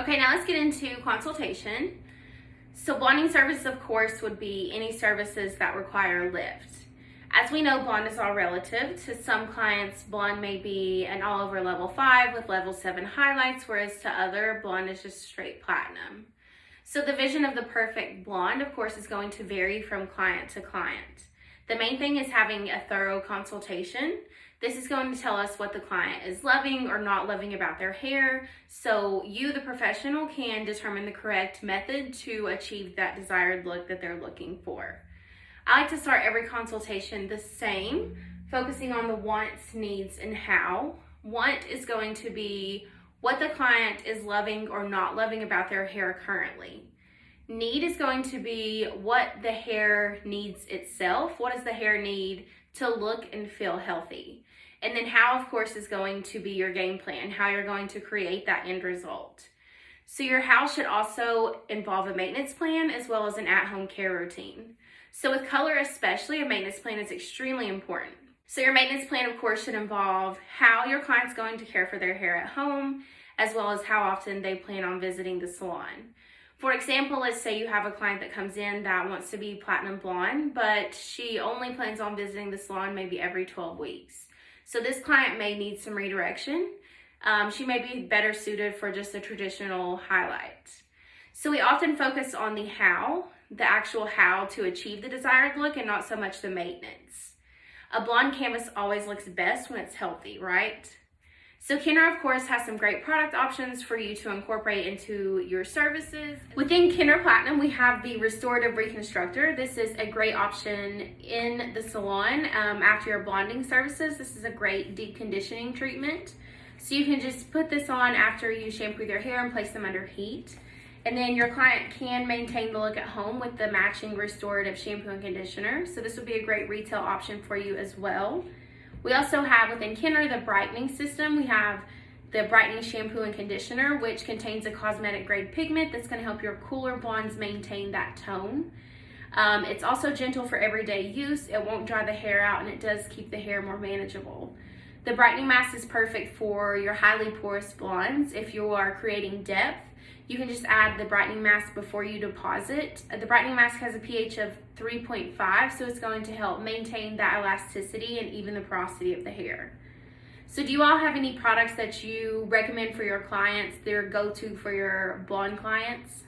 Okay, now let's get into consultation. So blonding services, of course, would be any services that require lift. As we know, blonde is all relative. To some clients, blonde may be an all over level 5 with level 7 highlights, whereas to other, blonde is just straight platinum. So the vision of the perfect blonde, of course, is going to vary from client to client. The main thing is having a thorough consultation. This is going to tell us what the client is loving or not loving about their hair, so you, the professional, can determine the correct method to achieve that desired look that they're looking for. I like to start every consultation the same, focusing on the wants, needs, and how. Want is going to be what the client is loving or not loving about their hair currently. Need is going to be what the hair needs itself. What does the hair need to look and feel healthy? And then how, of course, is going to be your game plan, how you're going to create that end result. So your how should also involve a maintenance plan as well as an at-home care routine. So with color especially, a maintenance plan is extremely important. So your maintenance plan, of course, should involve how your client's going to care for their hair at home, as well as how often they plan on visiting the salon. For example, let's say you have a client that comes in that wants to be platinum blonde, but she only plans on visiting the salon maybe every 12 weeks. So this client may need some redirection. She may be better suited for just a traditional highlight. So we often focus on the how, the actual how to achieve the desired look, and not so much the maintenance. A blonde canvas always looks best when it's healthy, right? So Kenner, of course, has some great product options for you to incorporate into your services. Within Kenner Platinum, we have the Restorative Reconstructor. This is a great option in the salon after your blonding services. This is a great deep conditioning treatment. So you can just put this on after you shampoo their hair and place them under heat. And then your client can maintain the look at home with the matching restorative shampoo and conditioner. So this would be a great retail option for you as well. We also have within Kenner the brightening system. We have the brightening shampoo and conditioner, which contains a cosmetic grade pigment that's going to help your cooler blondes maintain that tone. It's also gentle for everyday use. It won't dry the hair out, and it does keep the hair more manageable. The brightening mask is perfect for your highly porous blondes. If you are creating depth, you can just add the brightening mask before you deposit. The brightening mask has a pH of 3.5, so it's going to help maintain that elasticity and even the porosity of the hair. So do you all have any products that you recommend for your clients, their go-to for your blonde clients?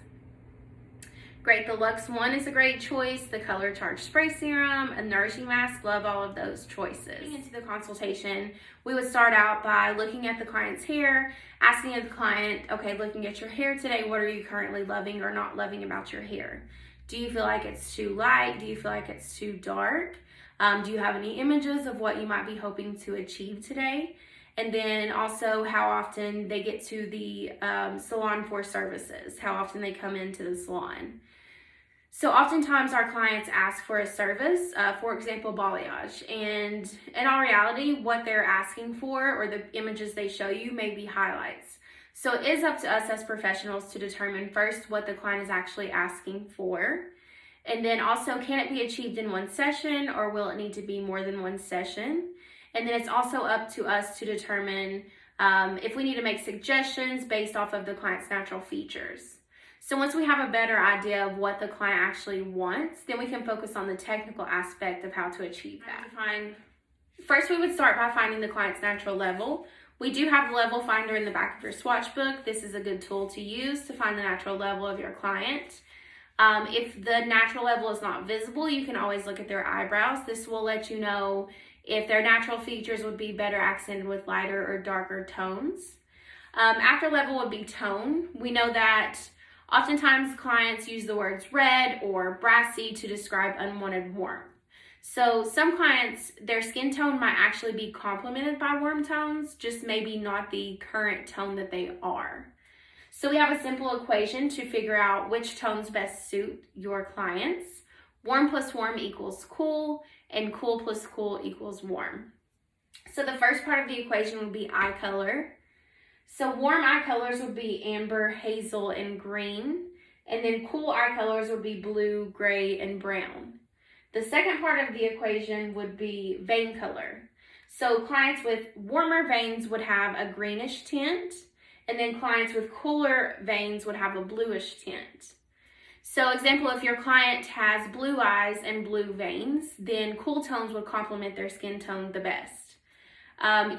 Great, the Luxe One is a great choice. The Color Charge Spray Serum, a nourishing mask, love all of those choices. Getting into the consultation, we would start out by looking at the client's hair, asking the client, okay, looking at your hair today, what are you currently loving or not loving about your hair? Do you feel like it's too light? Do you feel like it's too dark? Do you have any images of what you might be hoping to achieve today? And then also how often they get to the salon for services, how often they come into the salon. So oftentimes our clients ask for a service, for example, balayage, and in all reality, what they're asking for or the images they show you may be highlights. So it is up to us as professionals to determine first what the client is actually asking for, and then also can it be achieved in one session or will it need to be more than one session? And then it's also up to us to determine if we need to make suggestions based off of the client's natural features. So once we have a better idea of what the client actually wants, then we can focus on the technical aspect of how to achieve that. First, we would start by finding the client's natural level. We do have a level finder in the back of your swatch book. This is a good tool to use to find the natural level of your client. If the natural level is not visible, you can always look at their eyebrows. This will let you know if their natural features would be better accented with lighter or darker tones. After level would be tone. We know that oftentimes clients use the words red or brassy to describe unwanted warmth. So some clients, their skin tone might actually be complemented by warm tones, just maybe not the current tone that they are. So we have a simple equation to figure out which tones best suit your clients. Warm plus warm equals cool, and cool plus cool equals warm. So the first part of the equation would be eye color. So warm eye colors would be amber, hazel, and green. And then cool eye colors would be blue, gray, and brown. The second part of the equation would be vein color. So clients with warmer veins would have a greenish tint, and then clients with cooler veins would have a bluish tint. So example, if your client has blue eyes and blue veins, then cool tones would complement their skin tone the best.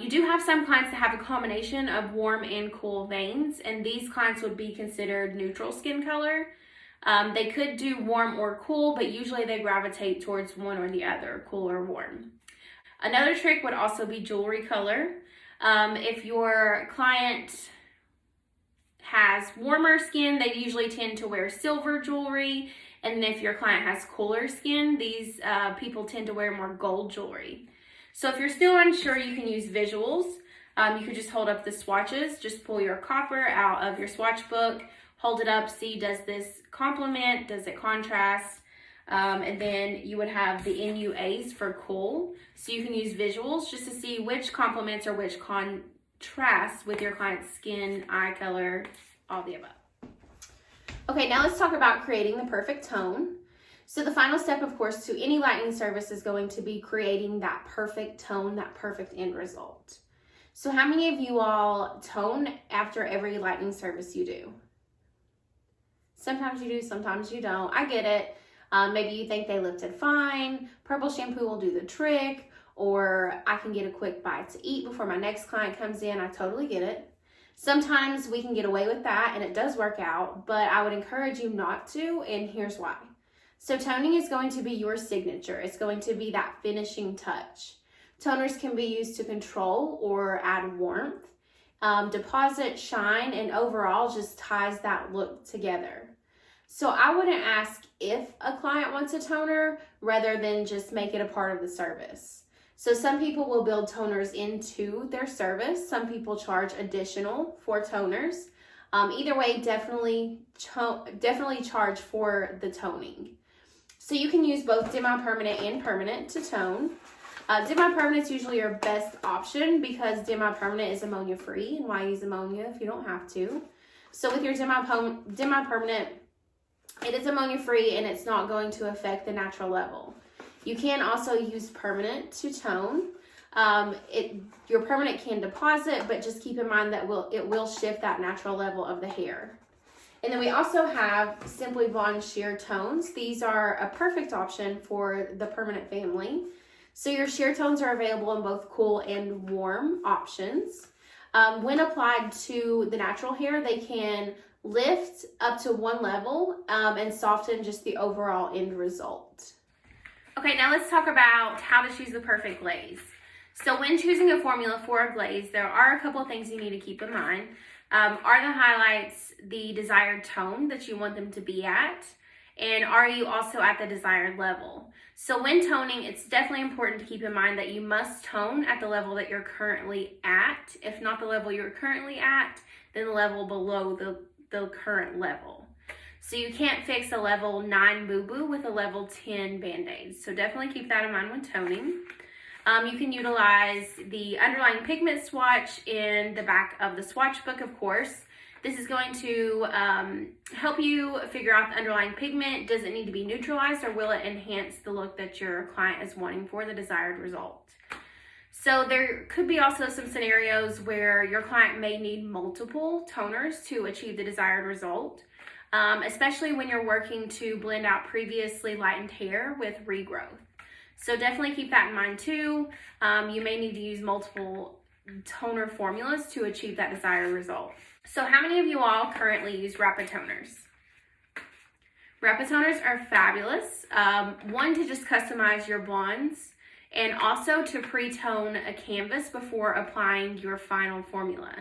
You do have some clients that have a combination of warm and cool veins, and these clients would be considered neutral skin color. They could do warm or cool, but usually they gravitate towards one or the other, cool or warm. Another trick would also be jewelry color. If your client has warmer skin, they usually tend to wear silver jewelry. And if your client has cooler skin, these people tend to wear more gold jewelry. So if you're still unsure, you can use visuals. You could just hold up the swatches, just pull your copper out of your swatch book, hold it up, see, does this complement, does it contrast? And then you would have the NUAs for cool. So you can use visuals just to see which complements or which contrasts with your client's skin, eye color, all the above. Okay, now let's talk about creating the perfect tone. So the final step, of course, to any lightning service is going to be creating that perfect tone, that perfect end result. So how many of you all tone after every lightning service you do? Sometimes you do, sometimes you don't. I get it. Maybe you think they lifted fine, purple shampoo will do the trick, or I can get a quick bite to eat before my next client comes in. I totally get it. Sometimes we can get away with that and it does work out, but I would encourage you not to, and here's why. So toning is going to be your signature. It's going to be that finishing touch. Toners can be used to control or add warmth, deposit, shine, and overall just ties that look together. So I wouldn't ask if a client wants a toner rather than just make it a part of the service. So some people will build toners into their service. Some people charge additional for toners. Either way, definitely charge for the toning. So you can use both demi-permanent and permanent to tone. Demi-permanent is usually your best option because demi-permanent is ammonia-free, and why use ammonia if you don't have to? So with your demi-permanent, it is ammonia-free and it's not going to affect the natural level. You can also use permanent to tone. Your permanent can deposit, but just keep in mind that it will shift that natural level of the hair. And then we also have Simply Blonde Sheer Tones. These are a perfect option for the permanent family. So your sheer tones are available in both cool and warm options. When applied to the natural hair, they can lift up to one level and soften just the overall end result. Okay, now let's talk about how to choose the perfect glaze. So when choosing a formula for a glaze, there are a couple of things you need to keep in mind. Are the highlights the desired tone that you want them to be at? And are you also at the desired level? So when toning, it's definitely important to keep in mind that you must tone at the level that you're currently at. If not the level you're currently at, then the level below the current level. So you can't fix a level 9 boo-boo with a level 10 band-aid. So definitely keep that in mind when toning. You can utilize the underlying pigment swatch in the back of the swatch book, of course. This is going to help you figure out the underlying pigment. Does it need to be neutralized, or will it enhance the look that your client is wanting for the desired result? So there could be also some scenarios where your client may need multiple toners to achieve the desired result, especially when you're working to blend out previously lightened hair with regrowth. So definitely keep that in mind too. You may need to use multiple toner formulas to achieve that desired result. So how many of you all currently use rapid toners? Rapid toners are fabulous. One, to just customize your blondes, and also to pre-tone a canvas before applying your final formula.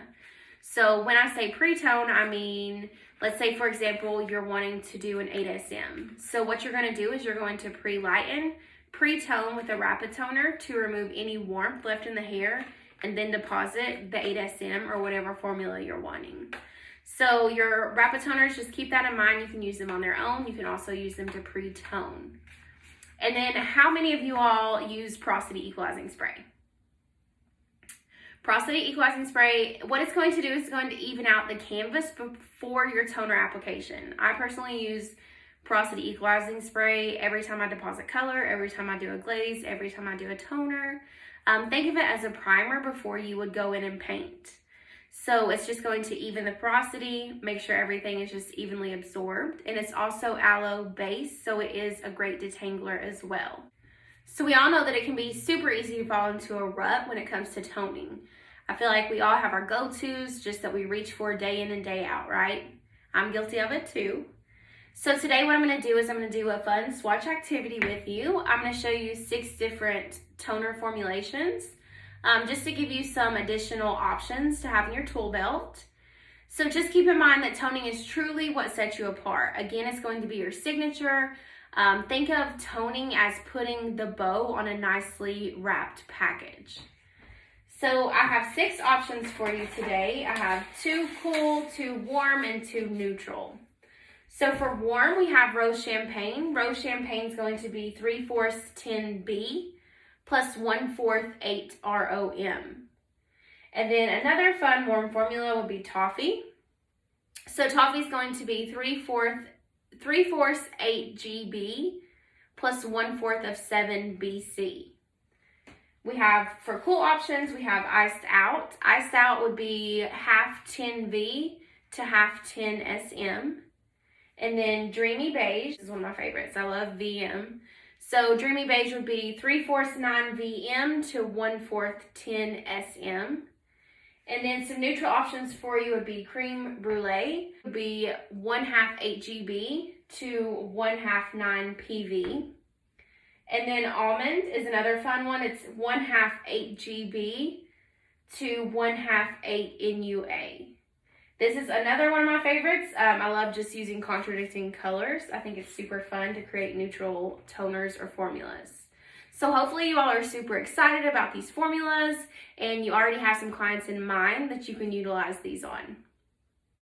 So when I say pre-tone, I mean, let's say for example, you're wanting to do an 8SM. So what you're going to do is you're going to pre-lighten, pre-tone with a rapid toner to remove any warmth left in the hair, and then deposit the 8SM or whatever formula you're wanting. So your rapid toners, just keep that in mind. You can use them on their own. You can also use them to pre-tone. And then how many of you all use porosity equalizing spray? Porosity equalizing spray, what it's going to do is it's going to even out the canvas before your toner application. I personally use porosity equalizing spray every time I deposit color, every time I do a glaze, every time I do a toner. Think of it as a primer before you would go in and paint. So it's just going to even the porosity, make sure everything is just evenly absorbed. And it's also aloe based, so it is a great detangler as well. So we all know that it can be super easy to fall into a rut when it comes to toning. I feel like we all have our go-tos just that we reach for day in and day out, right? I'm guilty of it too. So today what I'm going to do is I'm going to do a fun swatch activity with you. I'm going to show you 6 different toner formulations just to give you some additional options to have in your tool belt. So just keep in mind that toning is truly what sets you apart. Again, it's going to be your signature. Think of toning as putting the bow on a nicely wrapped package. So I have 6 options for you today. I have 2 cool, 2 warm, and 2 neutral. So for warm, we have Rose Champagne. Rose Champagne is going to be 3/4 10B plus 1/4 8 ROM. And then another fun warm formula would be Toffee. So Toffee is going to be 3/4 8 GB plus 1/4 7 BC. We have, for cool options, we have Iced Out. Iced Out would be half 10V to half 10 SM. And then Dreamy Beige is one of my favorites. I love VM. So Dreamy Beige would be 3/4 9 VM to 1/4 10 SM. And then some neutral options for you would be Creme Brulee, would be 1/2 8 GB to 1/2 9 PV. And then Almond is another fun one. It's 1/2 8 GB to 1/2 8 NUA. This is another one of my favorites. I love just using contradicting colors. I think it's super fun to create neutral toners or formulas. So hopefully you all are super excited about these formulas and you already have some clients in mind that you can utilize these on.